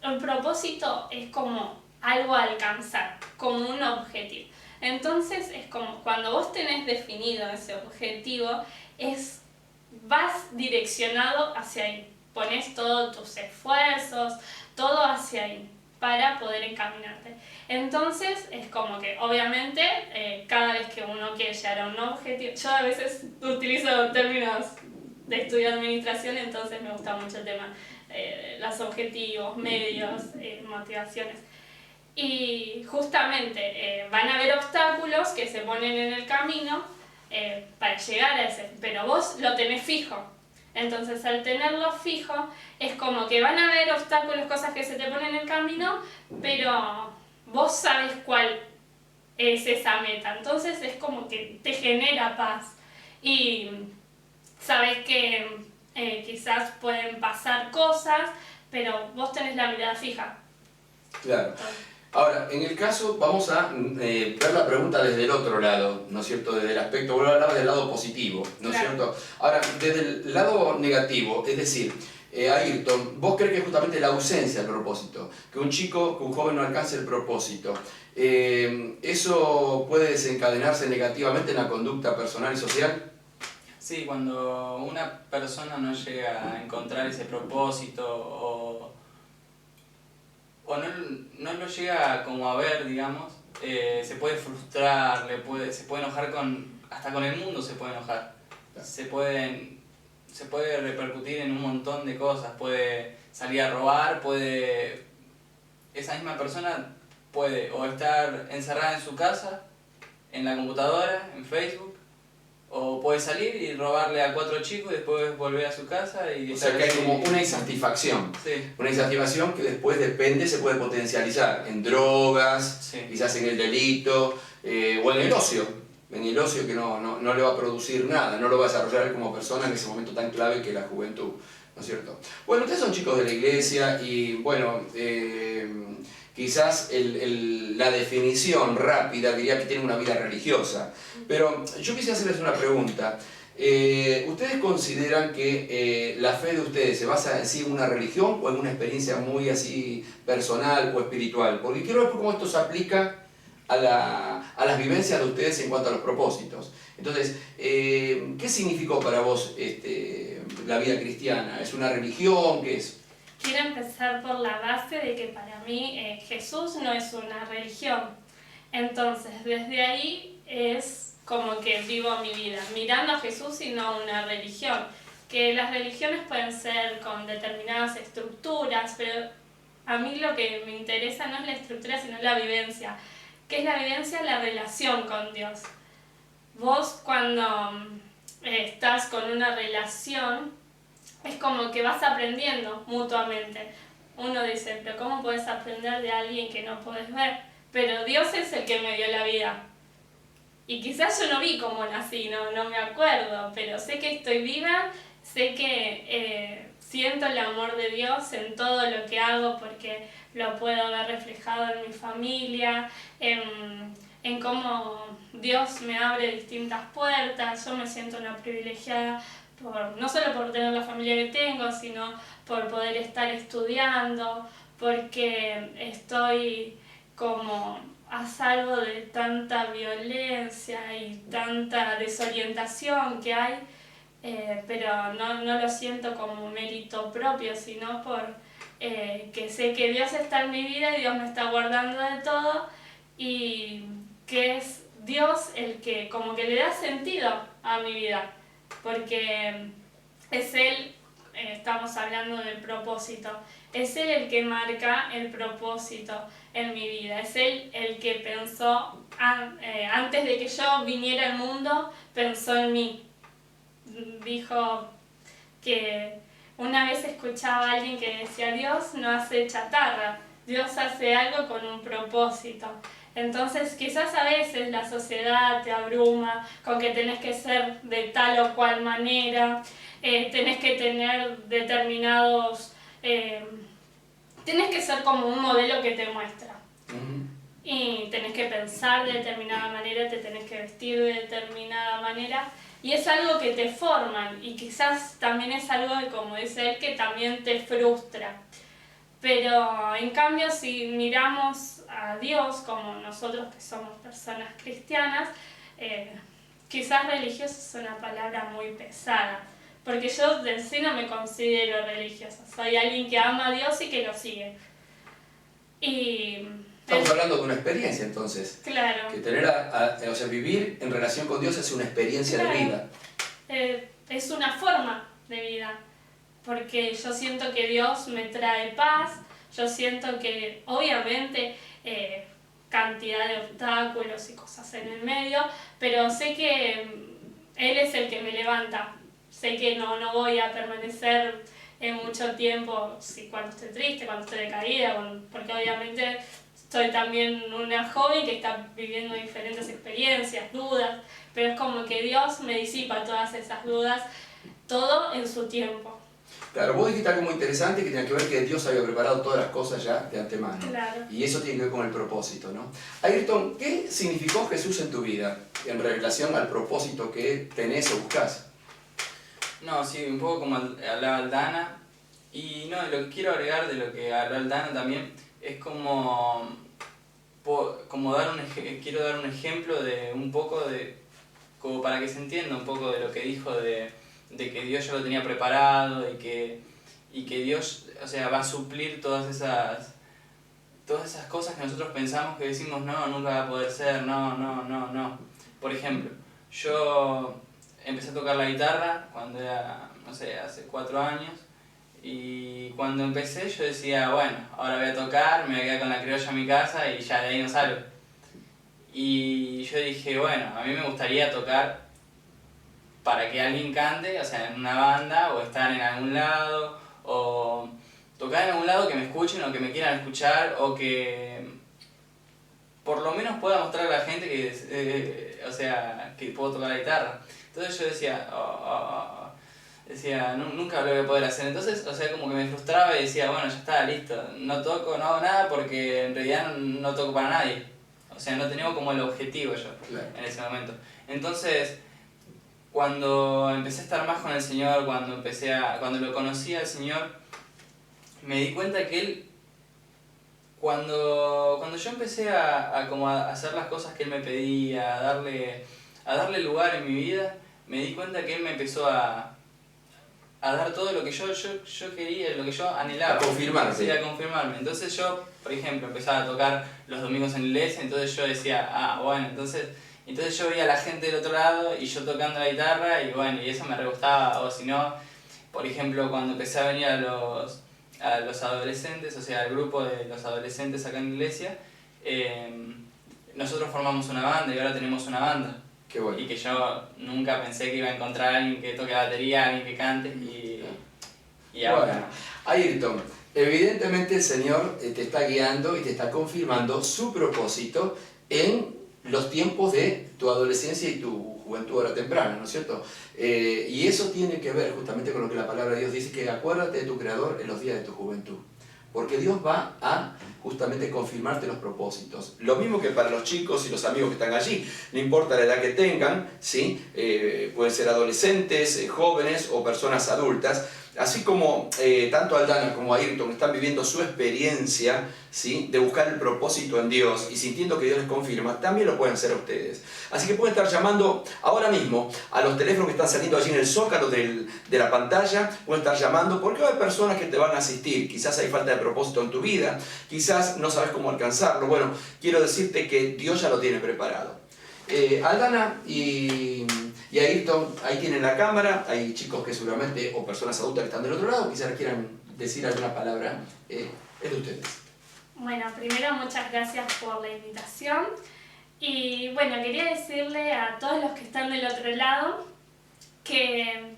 el propósito es como algo a alcanzar, como un objetivo. Entonces es como cuando vos tenés definido ese objetivo, vas direccionado hacia ahí. Pones todos tus esfuerzos, todo hacia ahí, para poder encaminarte. Entonces es como que obviamente cada vez que uno quiere llegar a un objetivo, yo a veces utilizo términos de estudio de administración, entonces me gusta mucho el tema, los objetivos, medios, motivaciones. Y justamente van a haber obstáculos que se ponen en el camino para llegar a ese, pero vos lo tenés fijo. Entonces al tenerlo fijo es como que van a haber obstáculos, cosas que se te ponen en el camino, pero vos sabes cuál es esa meta. Entonces es como que te genera paz y sabes que quizás pueden pasar cosas, pero vos tenés la mirada fija. Claro. Ahora, en el caso, vamos a ver la pregunta desde el otro lado, ¿no es cierto? Desde el aspecto, vuelvo a hablar del lado positivo, ¿no es cierto? Ahora, desde el lado negativo, es decir, Ayrton, ¿vos crees que justamente la ausencia del propósito, que un joven no alcance el propósito, eso puede desencadenarse negativamente en la conducta personal y social? Sí, cuando una persona no llega a encontrar ese propósito o no lo llega como a ver, digamos, se puede frustrar, se puede enojar hasta con el mundo se puede enojar. Se puede repercutir en un montón de cosas, puede salir a robar, esa misma persona puede o estar encerrada en su casa, en la computadora, en Facebook, o puede salir y robarle a 4 chicos y después volver a su casa y... O sea que hay como una insatisfacción. Sí. Una insatisfacción que después se puede potencializar en drogas, quizás en el delito, o en el ocio. En el ocio que no le va a producir nada, no lo va a desarrollar como persona en ese momento tan clave que es la juventud, ¿no es cierto? Bueno, ustedes son chicos de la iglesia y bueno, quizás la definición rápida diría que tienen una vida religiosa, pero yo quisiera hacerles una pregunta. ¿Ustedes consideran que la fe de ustedes se basa en sí en una religión o en una experiencia muy así personal o espiritual? Porque quiero ver cómo esto se aplica a las vivencias de ustedes en cuanto a los propósitos. Entonces, ¿qué significó para vos la vida cristiana? ¿Es una religión? ¿Qué es? Quiero empezar por la base de que para mí Jesús no es una religión. Entonces, desde ahí es como que vivo mi vida, mirando a Jesús y no una religión. Que las religiones pueden ser con determinadas estructuras, pero a mí lo que me interesa no es la estructura, sino la vivencia. ¿Qué es la vivencia? La relación con Dios. Vos cuando estás con una relación, es como que vas aprendiendo mutuamente. Uno dice, pero ¿cómo puedes aprender de alguien que no puedes ver? Pero Dios es el que me dio la vida. Y quizás yo no vi cómo nací, no me acuerdo, pero sé que estoy viva, sé que siento el amor de Dios en todo lo que hago porque lo puedo ver reflejado en mi familia, en cómo Dios me abre distintas puertas. Yo me siento una privilegiada no solo por tener la familia que tengo, sino por poder estar estudiando, porque estoy como a salvo de tanta violencia y tanta desorientación que hay, pero no lo siento como mérito propio, sino por que sé que Dios está en mi vida y Dios me está guardando de todo y que es Dios el que como que le da sentido a mi vida, porque es Él, estamos hablando del propósito, es Él el que marca el propósito en mi vida, es Él el que pensó, antes de que yo viniera al mundo, pensó en mí. Dijo que una vez escuchaba a alguien que decía, Dios no hace chatarra, Dios hace algo con un propósito. Entonces quizás a veces la sociedad te abruma con que tenés que ser de tal o cual manera, tenés que tener determinados, tenés que ser como un modelo que te muestra. Y tenés que pensar de determinada manera, te tenés que vestir de determinada manera. Y es algo que te forman y quizás también es algo, como dice él, que también te frustra. Pero en cambio si miramos a Dios como nosotros que somos personas cristianas, quizás religioso es una palabra muy pesada, porque yo de en sí no me considero religiosa, soy alguien que ama a Dios y que lo sigue. Y estamos hablando de una experiencia entonces. Claro. Que tener o sea, vivir en relación con Dios es una experiencia de vida. Es una forma de vida. Porque yo siento que Dios me trae paz, yo siento que obviamente cantidad de obstáculos y cosas en el medio, pero sé que Él es el que me levanta, sé que no voy a permanecer mucho tiempo cuando esté triste, cuando esté decaída, porque obviamente soy también una joven que está viviendo diferentes experiencias, dudas, pero es como que Dios me disipa todas esas dudas, todo en su tiempo. Claro, vos dijiste algo muy interesante que tiene que ver que Dios había preparado todas las cosas ya de antemano. Claro. Y eso tiene que ver con el propósito, ¿no? Ayrton, ¿qué significó Jesús en tu vida en relación al propósito que tenés o buscás? No, sí, un poco como hablaba Aldana. Y no, lo que quiero agregar de lo que habló Aldana también es como quiero dar un ejemplo de un poco de, como para que se entienda un poco de lo que dijo de que Dios ya lo tenía preparado y que Dios, o sea, va a suplir todas esas cosas que nosotros pensamos que decimos no, nunca va a poder ser, no. Por ejemplo, yo empecé a tocar la guitarra cuando era, no sé, hace 4 años. Y cuando empecé yo decía, bueno, ahora voy a tocar, me voy a quedar con la criolla en mi casa y ya de ahí no salgo. Y yo dije, bueno, a mí me gustaría tocar para que alguien cante, o sea, en una banda, o estar en algún lado, o tocar en algún lado que me escuchen o que me quieran escuchar, o que por lo menos pueda mostrar a la gente que, o sea, que puedo tocar la guitarra. Entonces yo decía, nunca lo voy a poder hacer. Entonces, o sea, como que me frustraba y decía, bueno, ya está, listo, no toco, no hago nada porque en realidad no toco para nadie. O sea, no tenía como el objetivo yo en ese momento. Entonces, cuando empecé a estar más con el Señor, cuando lo conocí al Señor, me di cuenta que Él, cuando yo empecé a hacer las cosas que Él me pedía, a darle lugar en mi vida, me di cuenta que Él me empezó a dar todo lo que yo quería, lo que yo anhelaba. A confirmarme. Sí, a confirmarme. Entonces yo, por ejemplo, empezaba a tocar los domingos en la iglesia, entonces yo decía, bueno, entonces yo veía a la gente del otro lado y yo tocando la guitarra y bueno, y eso me re gustaba. O si no, por ejemplo, cuando empecé a venir a los adolescentes, o sea, al grupo de los adolescentes acá en la iglesia, nosotros formamos una banda y ahora tenemos una banda. Qué bueno. Y que yo nunca pensé que iba a encontrar a alguien que toque batería, alguien que cante y ahora. Bueno, Ayrton, evidentemente el Señor te está guiando y te está confirmando su propósito en los tiempos de tu adolescencia y tu juventud ahora temprana, ¿no es cierto? Y eso tiene que ver justamente con lo que la palabra de Dios dice, que acuérdate de tu Creador en los días de tu juventud. Porque Dios va a justamente confirmarte los propósitos. Lo mismo que para los chicos y los amigos que están allí, no importa la edad que tengan, ¿sí? Pueden ser adolescentes, jóvenes o personas adultas. Así como tanto Aldana como Ayrton están viviendo su experiencia, ¿sí? De buscar el propósito en Dios y sintiendo que Dios les confirma, también lo pueden hacer ustedes. Así que pueden estar llamando ahora mismo a los teléfonos que están saliendo allí en el zócalo de la pantalla, pueden estar llamando porque hay personas que te van a asistir. Quizás hay falta de propósito en tu vida, quizás no sabes cómo alcanzarlo. Bueno, quiero decirte que Dios ya lo tiene preparado. Aldana y Ayrton, ahí tienen la cámara, hay chicos que seguramente, o personas adultas que están del otro lado, quizás quieran decir alguna palabra, es de ustedes. Bueno, primero muchas gracias por la invitación y bueno, quería decirle a todos los que están del otro lado que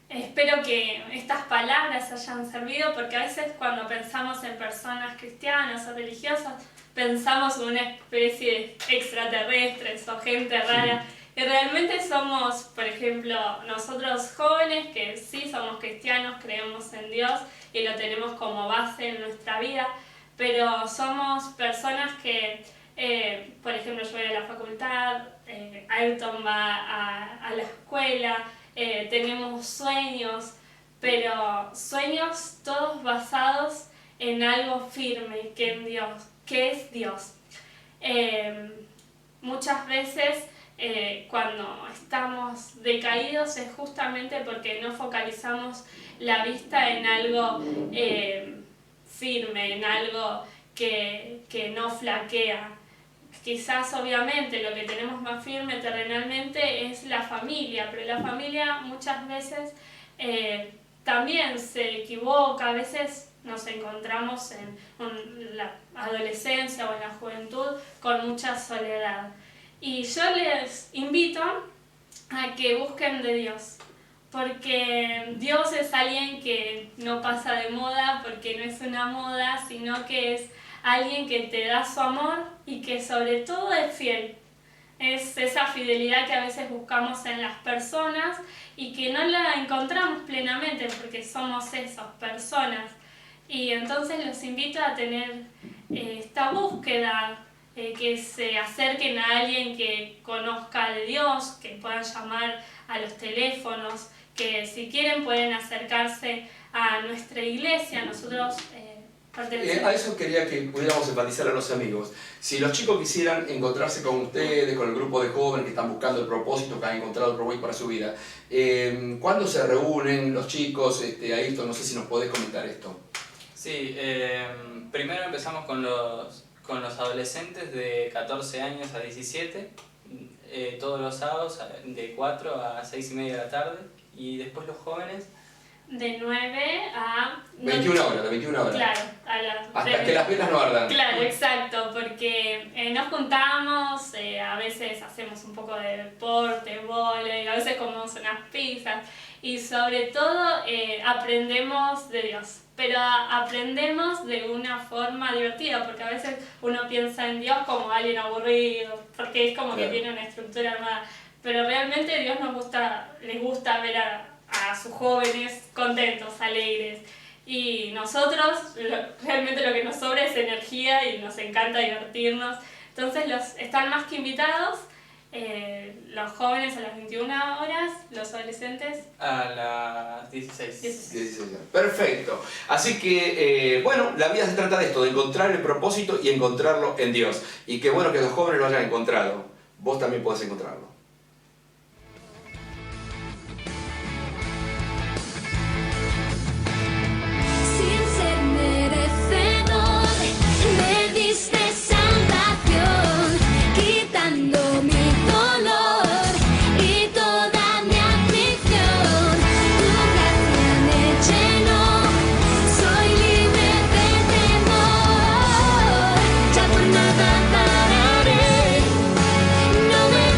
espero que estas palabras hayan servido, porque a veces cuando pensamos en personas cristianas o religiosas pensamos en una especie de extraterrestres o gente rara. Y realmente somos, por ejemplo, nosotros jóvenes que sí somos cristianos, creemos en Dios y lo tenemos como base en nuestra vida, pero somos personas que, por ejemplo, yo voy a la facultad, Ayrton va a la escuela, tenemos sueños, pero sueños todos basados en algo firme, que en Dios, que es Dios. Muchas veces cuando estamos decaídos es justamente porque no focalizamos la vista en algo firme, en algo que no flaquea. Quizás obviamente lo que tenemos más firme terrenalmente es la familia, pero la familia muchas veces también se equivoca, a veces nos encontramos en la adolescencia o en la juventud con mucha soledad. Y yo les invito a que busquen de Dios, porque Dios es alguien que no pasa de moda, porque no es una moda, sino que es alguien que te da su amor y que sobre todo es fiel. Es esa fidelidad que a veces buscamos en las personas y que no la encontramos plenamente porque somos esas personas. Y entonces los invito a tener esta búsqueda, que se acerquen a alguien que conozca de Dios, que puedan llamar a los teléfonos, que si quieren pueden acercarse a nuestra iglesia. Nosotros pertenecemos... A eso quería que pudiéramos enfatizar a los amigos. Si los chicos quisieran encontrarse con ustedes, con el grupo de jóvenes que están buscando el propósito, que han encontrado el propósito para su vida, ¿cuándo se reúnen los chicos? Ayrton, no sé si nos podés comentar esto. Sí, primero empezamos con los adolescentes de 14 años a 17, todos los sábados de 4 a 6 y media de la tarde, y después los jóvenes de 9 a... 21 horas, de 21 horas. Claro, hasta que las velas no ardan. Claro, exacto, porque nos juntamos, a veces hacemos un poco de deporte, vóley, a veces comemos unas pizzas y sobre todo aprendemos de Dios. Pero aprendemos de una forma divertida, porque a veces uno piensa en Dios como alguien aburrido, porque es como que tiene una estructura armada. Pero realmente Dios les gusta ver a sus jóvenes contentos, alegres. Y nosotros, realmente lo que nos sobra es energía y nos encanta divertirnos. Entonces están más que invitados. Los jóvenes a las 21 horas, los adolescentes a las 16. 16. Perfecto. Así que, bueno, la vida se trata de esto, de encontrar el propósito y encontrarlo en Dios. Y qué bueno que los jóvenes lo hayan encontrado. Vos también podés encontrarlo. No me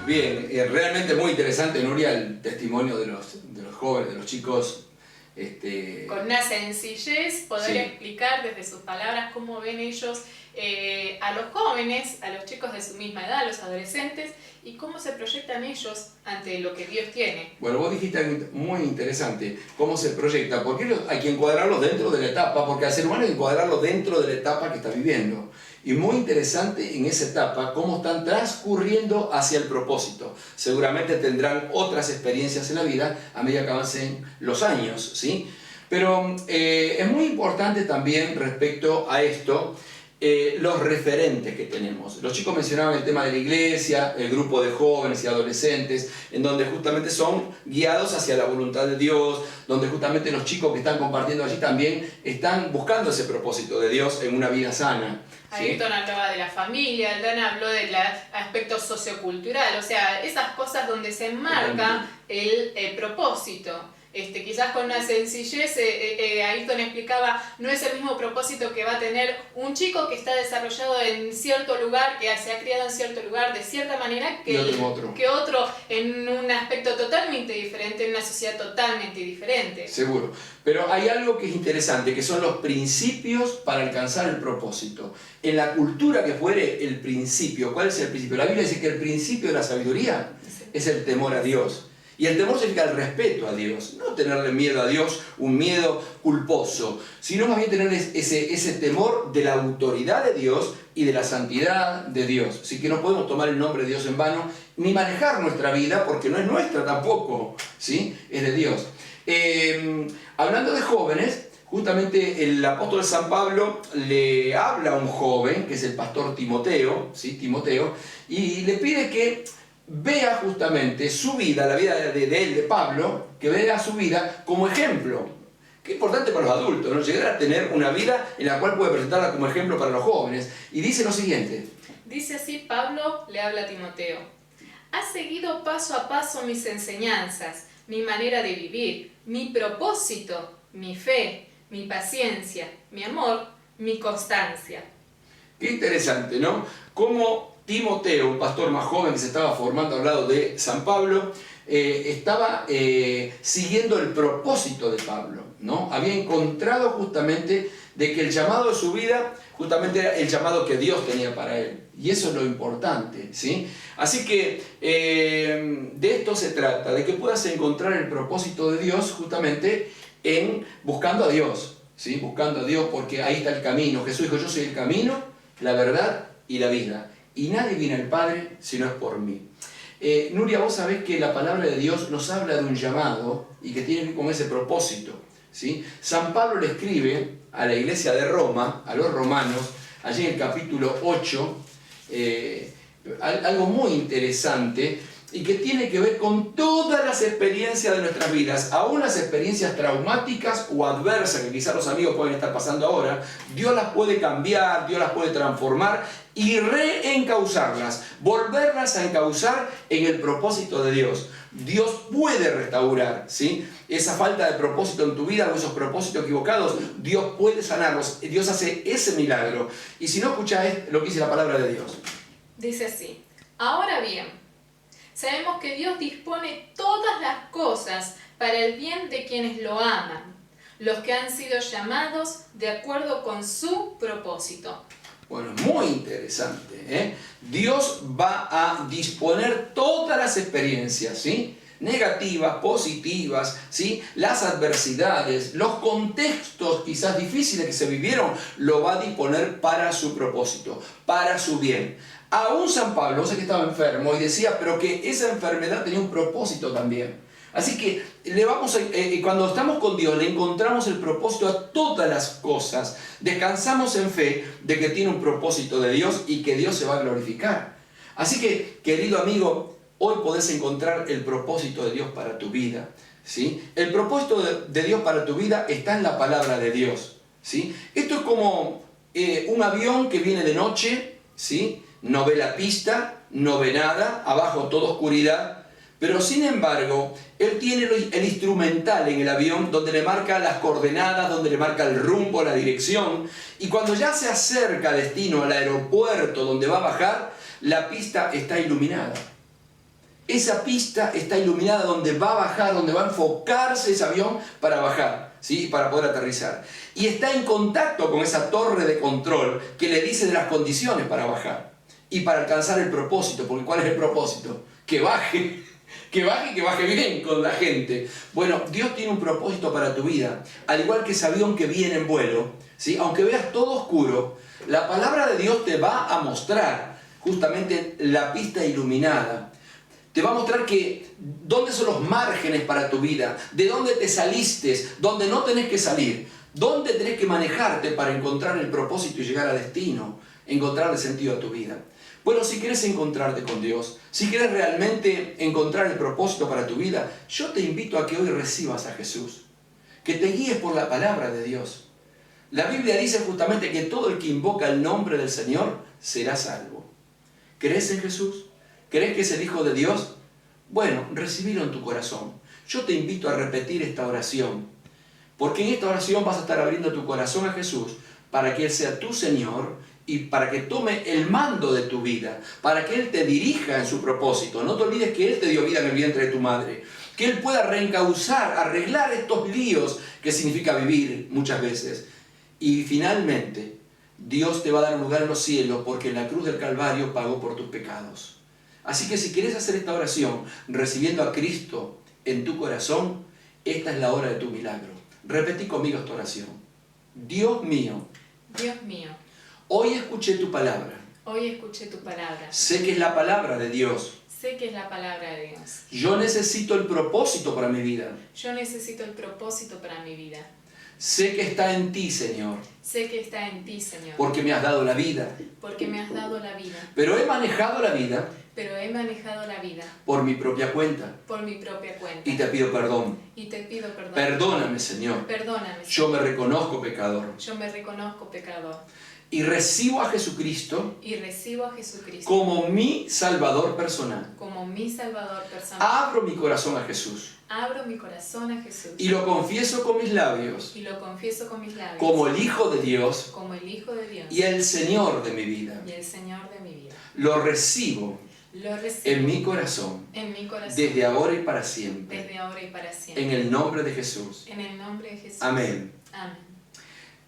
Bien, realmente muy interesante, Nuria, el testimonio de los jóvenes, de los chicos. Con una sencillez poder Sí. explicar desde sus palabras cómo ven ellos a los jóvenes, a los chicos de su misma edad, a los adolescentes, y cómo se proyectan ellos ante lo que Dios tiene. Bueno, vos dijiste algo muy interesante, cómo se proyecta, porque hay que encuadrarlos dentro de la etapa, porque al ser humano hay que encuadrarlo dentro de la etapa que está viviendo. Y muy interesante en esa etapa cómo están transcurriendo hacia el propósito. Seguramente tendrán otras experiencias en la vida a medida que avancen los años, ¿sí? Pero es muy importante también respecto a esto, los referentes que tenemos. Los chicos mencionaban el tema de la iglesia, el grupo de jóvenes y adolescentes, en donde justamente son guiados hacia la voluntad de Dios, donde justamente los chicos que están compartiendo allí también están buscando ese propósito de Dios en una vida sana. ¿Sí? Ayrton hablaba de la familia, Dan habló del aspecto sociocultural, o sea, esas cosas donde se enmarca el propósito. Quizás con una sencillez, Ayrton explicaba, no es el mismo propósito que va a tener un chico que está desarrollado en cierto lugar, que se ha criado en cierto lugar de cierta manera, que otro en un aspecto totalmente diferente, en una sociedad totalmente diferente. Seguro. Pero hay algo que es interesante, que son los principios para alcanzar el propósito. En la cultura que fuere el principio, ¿cuál es el principio? La Biblia dice que el principio de la sabiduría es el temor a Dios. Y el temor significa el respeto a Dios, no tenerle miedo a Dios, un miedo culposo, sino más bien tener ese temor de la autoridad de Dios y de la santidad de Dios. Así que no podemos tomar el nombre de Dios en vano, ni manejar nuestra vida, porque no es nuestra tampoco, ¿sí? Es de Dios. Hablando de jóvenes, justamente el apóstol San Pablo le habla a un joven, que es el pastor Timoteo, ¿sí? Timoteo, y le pide que vea justamente su vida, la vida de él, de Pablo, que vea su vida como ejemplo. Qué importante para los adultos, ¿no? Llegar a tener una vida en la cual puede presentarla como ejemplo para los jóvenes. Y dice lo siguiente. Dice así, Pablo le habla a Timoteo. Has seguido paso a paso mis enseñanzas, mi manera de vivir, mi propósito, mi fe, mi paciencia, mi amor, mi constancia. Qué interesante, ¿no? Cómo Timoteo, un pastor más joven que se estaba formando al lado de San Pablo, estaba siguiendo el propósito de Pablo, ¿no? Había encontrado justamente de que el llamado de su vida, justamente era el llamado que Dios tenía para él. Y eso es lo importante, ¿sí? Así que de esto se trata, de que puedas encontrar el propósito de Dios justamente en buscando a Dios, ¿sí? Buscando a Dios, porque ahí está el camino. Jesús dijo, yo soy el camino, la verdad y la vida. Y nadie viene al Padre si no es por mí. Nuria, vos sabés que la palabra de Dios nos habla de un llamado y que tiene que ver con ese propósito, ¿sí? San Pablo le escribe a la iglesia de Roma, a los romanos, allí en el capítulo 8, algo muy interesante y que tiene que ver con todas las experiencias de nuestras vidas, aún las experiencias traumáticas o adversas que quizás los amigos pueden estar pasando ahora. Dios las puede cambiar, Dios las puede transformar y reencauzarlas, volverlas a encauzar en el propósito de Dios. Dios puede restaurar, ¿sí? Esa falta de propósito en tu vida o esos propósitos equivocados, Dios puede sanarlos. Dios hace ese milagro. Y si no escuchás lo que dice la palabra de Dios. Dice así, ahora bien, sabemos que Dios dispone todas las cosas para el bien de quienes lo aman, los que han sido llamados de acuerdo con su propósito. Bueno, muy interesante, ¿eh? Dios va a disponer todas las experiencias, ¿sí? Negativas, positivas, ¿sí? Las adversidades, los contextos quizás difíciles que se vivieron, lo va a disponer para su propósito, para su bien. Aún San Pablo, sé que estaba enfermo y decía, pero que esa enfermedad tenía un propósito también. Así que cuando estamos con Dios le encontramos el propósito a todas las cosas. Descansamos en fe de que tiene un propósito de Dios y que Dios se va a glorificar. Así que, querido amigo, hoy podés encontrar el propósito de Dios para tu vida, ¿sí? El propósito de Dios para tu vida está en la palabra de Dios, ¿sí? Esto es como un avión que viene de noche, ¿sí? No ve la pista, no ve nada, abajo toda oscuridad. Pero sin embargo, él tiene el instrumental en el avión donde le marca las coordenadas, donde le marca el rumbo, la dirección. Y cuando ya se acerca al destino, al aeropuerto donde va a bajar, la pista está iluminada. esa pista está iluminada donde va a bajar, donde va a enfocarse ese avión para bajar, ¿sí? Para poder aterrizar. Y está en contacto con esa torre de control que le dice de las condiciones para bajar y para alcanzar el propósito. Porque ¿cuál es el propósito? Que baje. Que baje y que baje bien con la gente. Bueno, Dios tiene un propósito para tu vida. Al igual que ese avión que viene en vuelo, ¿sí? Aunque veas todo oscuro, la palabra de Dios te va a mostrar justamente la pista iluminada. Te va a mostrar que dónde son los márgenes para tu vida, de dónde te saliste, dónde no tenés que salir, dónde tenés que manejarte para encontrar el propósito y llegar a destino, encontrar el sentido a tu vida. Bueno, si quieres encontrarte con Dios, si quieres realmente encontrar el propósito para tu vida, yo te invito a que hoy recibas a Jesús, que te guíes por la palabra de Dios. La Biblia dice justamente que todo el que invoca el nombre del Señor será salvo. ¿Crees en Jesús? ¿Crees que es el Hijo de Dios? Bueno, recibilo en tu corazón. Yo te invito a repetir esta oración, porque en esta oración vas a estar abriendo tu corazón a Jesús para que Él sea tu Señor y para que tome el mando de tu vida, para que Él te dirija en su propósito. No te olvides que Él te dio vida en el vientre de tu madre, que Él pueda reencauzar, arreglar estos líos que significa vivir muchas veces. Y finalmente, Dios te va a dar un lugar en los cielos porque en la cruz del Calvario pagó por tus pecados. Así que si quieres hacer esta oración recibiendo a Cristo en tu corazón, esta es la hora de tu milagro. Repetí conmigo esta oración. Dios mío, hoy escuché tu palabra. Hoy escuché tu palabra. Sé que es la palabra de Dios. Sé que es la palabra de Dios. Yo necesito el propósito para mi vida. Yo necesito el propósito para mi vida. Sé que está en ti, Señor. Sé que está en ti, Señor. Porque me has dado la vida. Porque me has dado la vida. Pero he manejado la vida. Pero he manejado la vida. Por mi propia cuenta. Por mi propia cuenta. Y te pido perdón. Y te pido perdón. Perdóname, Señor. Perdóname, Señor. Yo me reconozco pecador. Yo me reconozco pecador. Y recibo a Jesucristo. Y recibo a Jesucristo. Como mi Salvador personal. Como mi Salvador personal. Abro mi corazón a Jesús. Abro mi corazón a Jesús. Y lo confieso con mis labios. Y lo confieso con mis labios. Como el Hijo de Dios. Como el Hijo de Dios. Y el Señor de mi vida. Y el Señor de mi vida. Lo recibo. Lo recibo en mi corazón. En mi corazón. Desde ahora y para siempre. Desde ahora y para siempre. En el nombre de Jesús. En el nombre de Jesús. Amén. Amén.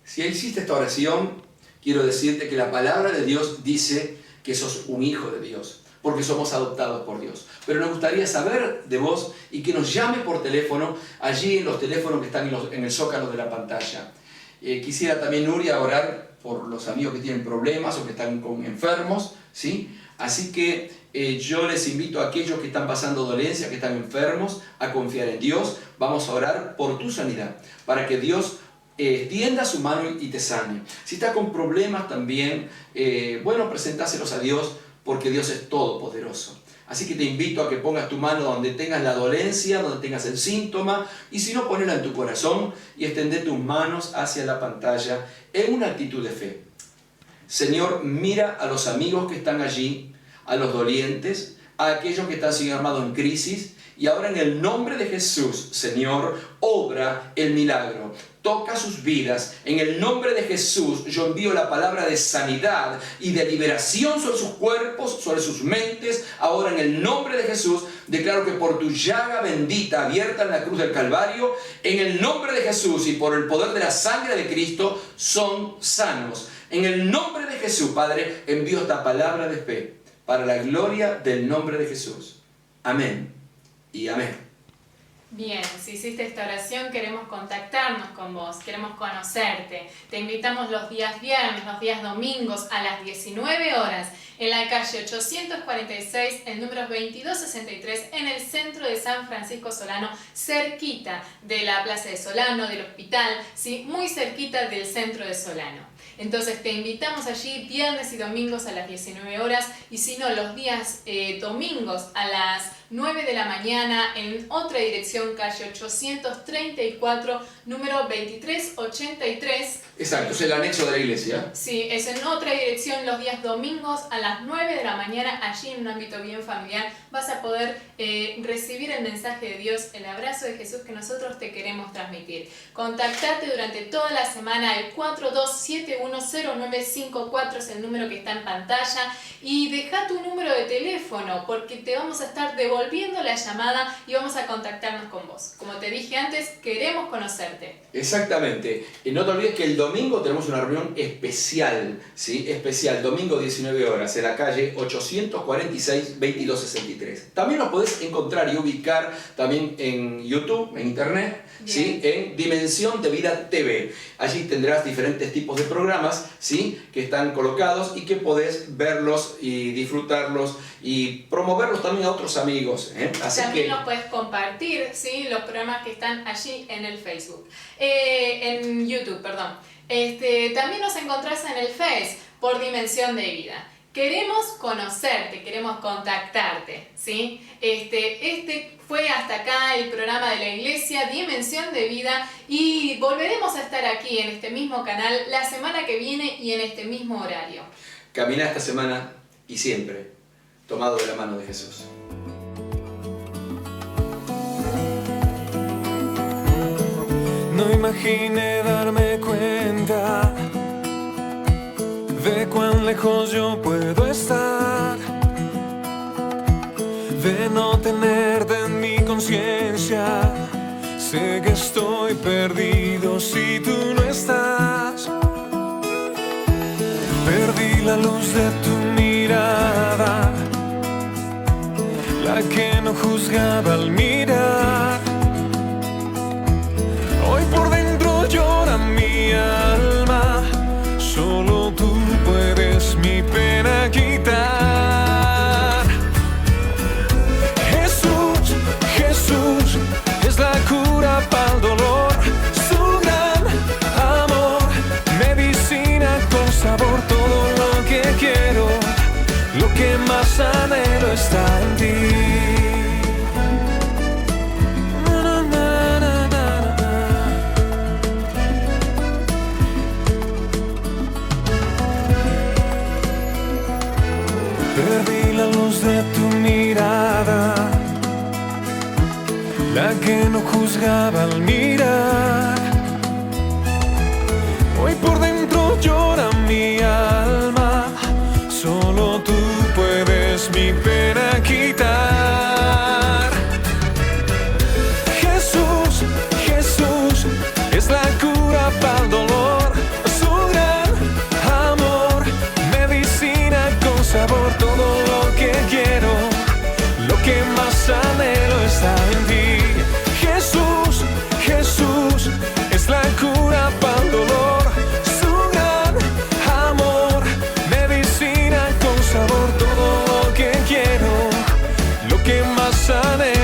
Si hiciste esta oración, quiero decirte que la palabra de Dios dice que sos un hijo de Dios, porque somos adoptados por Dios. Pero nos gustaría saber de vos y que nos llame por teléfono, allí en los teléfonos que están en el zócalo de la pantalla. Quisiera también, Nuria, orar por los amigos que tienen problemas o que están enfermos, ¿sí? Así que yo les invito a aquellos que están pasando dolencia, que están enfermos, a confiar en Dios. Vamos a orar por tu sanidad, para que Dios extienda su mano y te sane. Si estás con problemas también, bueno, presentáselos a Dios, porque Dios es todopoderoso. Así que te invito a que pongas tu mano donde tengas la dolencia, donde tengas el síntoma, y si no, ponela en tu corazón y extende tus manos hacia la pantalla en una actitud de fe. Señor, mira a los amigos que están allí, a los dolientes, a aquellos que están sin armado en crisis, y ahora en el nombre de Jesús, Señor, obra el milagro. Toca sus vidas. En el nombre de Jesús yo envío la palabra de sanidad y de liberación sobre sus cuerpos, sobre sus mentes. Ahora en el nombre de Jesús declaro que por tu llaga bendita abierta en la cruz del Calvario, en el nombre de Jesús y por el poder de la sangre de Cristo, son sanos. En el nombre de Jesús, Padre, envío esta palabra de fe para la gloria del nombre de Jesús. Amén y amén. Bien, si hiciste esta oración queremos contactarnos con vos, queremos conocerte. Te invitamos los días viernes, los días domingos a las 19 horas en la calle 846, el número 2263, en el centro de San Francisco Solano, cerquita de la Plaza de Solano, del hospital, ¿sí? Muy cerquita del centro de Solano. Entonces te invitamos allí viernes y domingos a las 19 horas y si no los días domingos a las 9 de la mañana en otra dirección, calle 834, número 2383. Exacto, es el anexo de la iglesia. Sí, es en otra dirección los días domingos a las 9 de la mañana, allí en un ámbito bien familiar, vas a poder recibir el mensaje de Dios, el abrazo de Jesús que nosotros te queremos transmitir. Contactate durante toda la semana, el 42710954 es el número que está en pantalla, y deja tu número de teléfono porque te vamos a estar devolviendo la llamada y vamos a contactarnos con vos. Como te dije antes, queremos conocerte. Exactamente. Y no te olvides que el domingo tenemos una reunión especial, ¿sí? Especial, domingo 19 horas, en la calle 846-2263. También nos podés encontrar y ubicar también en YouTube, en internet, ¿sí? En Dimensión de Vida TV. Allí tendrás diferentes tipos de programas, ¿sí? Que están colocados y que podés verlos y disfrutarlos y promoverlos también a otros amigos, ¿eh? Así también que los puedes compartir, ¿sí? Los programas que están allí en el Facebook, en YouTube, perdón. También nos encontrás en el Face por Dimensión de Vida. Queremos conocerte, queremos contactarte, ¿sí? Fue hasta acá el programa de la Iglesia, Dimensión de Vida, y volveremos a estar aquí en este mismo canal la semana que viene y en este mismo horario. camina esta semana y siempre tomado de la mano de Jesús. No imaginé darme cuenta de cuán lejos yo puedo estar, de no tenerte en mi conciencia. Sé que estoy perdido si tú no estás. Perdí la luz de tu mirada, la que no juzgaba al mirar. Hoy por dentro llora mi alma, solo tú puedes mi pena quitar. Jesús, Jesús, es la cura para el dolor, su gran amor, medicina con sabor, todo lo que quiero, lo que más anhelo está en ti. Perdí la luz de tu mirada, la que no juzgaba al mirar. Hoy por dentro llora mi alma, solo tú puedes mi pena quitar. Jesús, Jesús, es la cura para el dolor, su gran amor, medicina con sabor, todo lo que quiero, lo que más anhelo está en ti. Jesús, Jesús, es la cura para el dolor, su gran amor, medicina con sabor, todo lo que quiero, lo que más anhelo.